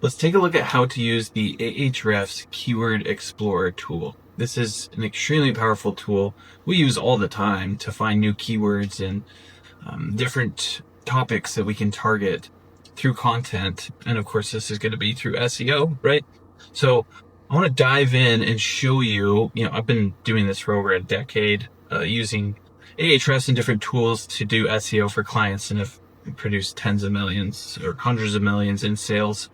Let's take a look at how to use the Ahrefs Keyword Explorer tool. This is an extremely powerful tool we use all the time to find new keywords and different topics that we can target through content. And of course, this is going to be through SEO, right? So I want to dive in and show you, I've been doing this for over a decade, using Ahrefs and different tools to do SEO for clients, and have produced tens of millions or hundreds of millions in sales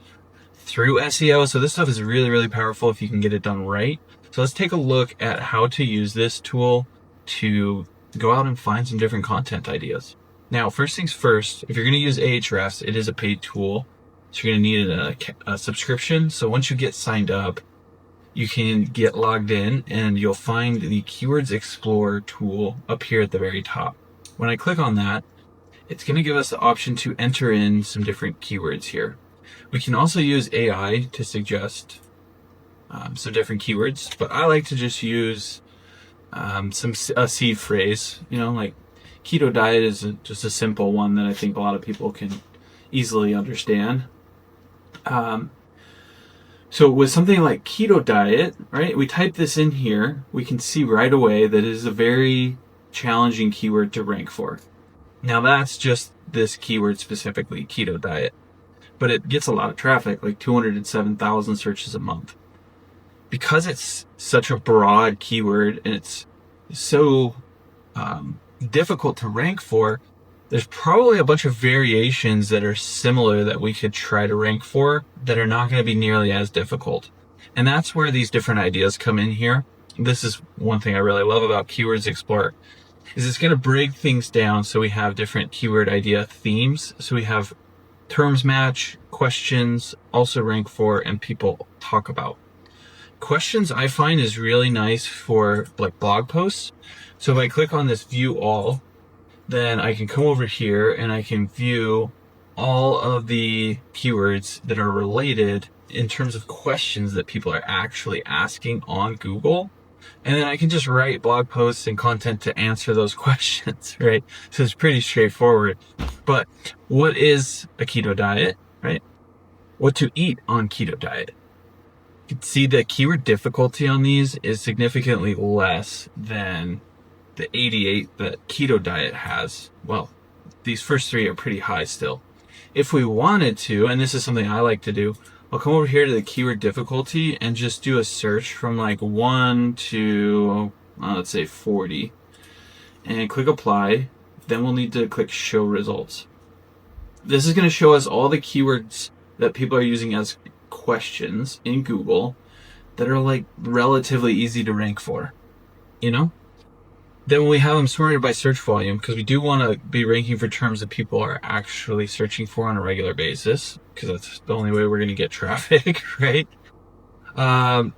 through SEO. So this stuff is really, really powerful if you can get it done right. So let's take a look at how to use this tool to go out and find some different content ideas. Now, first things first, if you're going to use Ahrefs, it is a paid tool. So you're going to need a subscription. So once you get signed up, you can get logged in and you'll find the Keywords Explorer tool up here at the very top. When I click on that, it's going to give us the option to enter in some different keywords here. We can also use AI to suggest some different keywords, but I like to just use a seed phrase, like keto diet is just a simple one that I think a lot of people can easily understand. So with something like keto diet, right, we type this in here, we can see right away that it is a very challenging keyword to rank for. Now that's just this keyword specifically, keto diet, but it gets a lot of traffic, like 207,000 searches a month. Because it's such a broad keyword and it's so difficult to rank for, there's probably a bunch of variations that are similar that we could try to rank for that are not going to be nearly as difficult. And that's where these different ideas come in here. This is one thing I really love about Keywords Explorer, is it's going to break things down so we have different keyword idea themes. So we have terms match, questions, also rank for, and people talk about. Questions I find is really nice for like blog posts. So if I click on this view all, then I can come over here and I can view all of the keywords that are related in terms of questions that people are actually asking on Google. And then I can just write blog posts and content to answer those questions, right? So it's pretty straightforward. But what is a keto diet, right? What to eat on keto diet? You can see the keyword difficulty on these is significantly less than the 88 that keto diet has. Well, these first three are pretty high still. If we wanted to, and this is something I like to do, I'll come over here to the keyword difficulty and just do a search from like 1 to, let's say 40, and click apply. Then we'll need to click show results. This is going to show us all the keywords that people are using as questions in Google that are like relatively easy to rank for, Then we have them sorted by search volume, because we do want to be ranking for terms that people are actually searching for on a regular basis, because that's the only way we're going to get traffic, right? And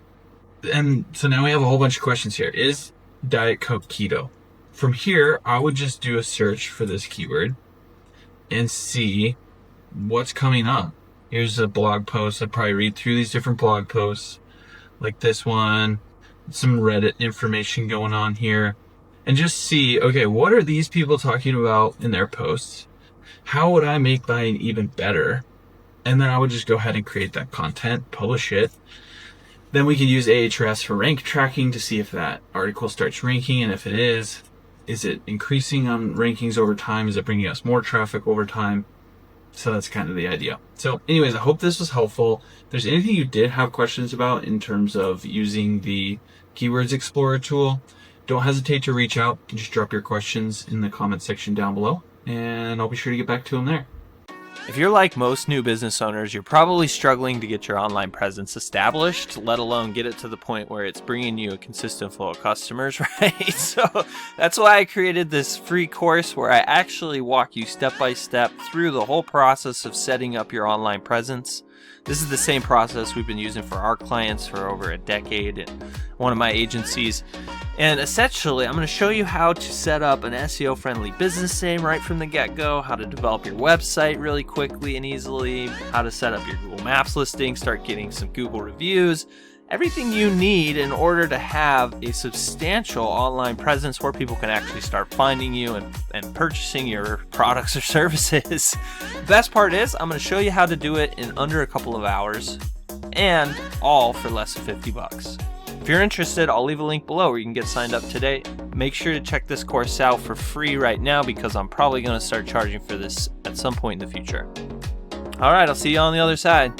so now we have a whole bunch of questions here. Is Diet Coke keto? From here, I would just do a search for this keyword and see what's coming up. Here's a blog post. I'd probably read through these different blog posts, like this one, some Reddit information going on here, and just see, okay, what are these people talking about in their posts? How would I make mine even better? And then I would just go ahead and create that content, publish it. Then we can use Ahrefs for rank tracking to see if that article starts ranking, and if it is it increasing on rankings over time? Is it bringing us more traffic over time? So that's kind of the idea. So anyways, I hope this was helpful. If there's anything you did have questions about in terms of using the Keywords Explorer tool, don't hesitate to reach out and just drop your questions in the comment section down below, and I'll be sure to get back to them there. If you're like most new business owners, you're probably struggling to get your online presence established, let alone get it to the point where it's bringing you a consistent flow of customers, right? So that's why I created this free course where I actually walk you step by step through the whole process of setting up your online presence. This is the same process we've been using for our clients for over a decade at one of my agencies. And essentially, I'm going to show you how to set up an SEO-friendly business name right from the get-go, how to develop your website really quickly and easily, how to set up your Google Maps listing, start getting some Google reviews, everything you need in order to have a substantial online presence where people can actually start finding you and purchasing your products or services. The best part is I'm going to show you how to do it in under a couple of hours, and all for less than 50 bucks. If you're interested, I'll leave a link below where you can get signed up today. Make sure to check this course out for free right now, because I'm probably going to start charging for this at some point in the future. All right, I'll see you on the other side.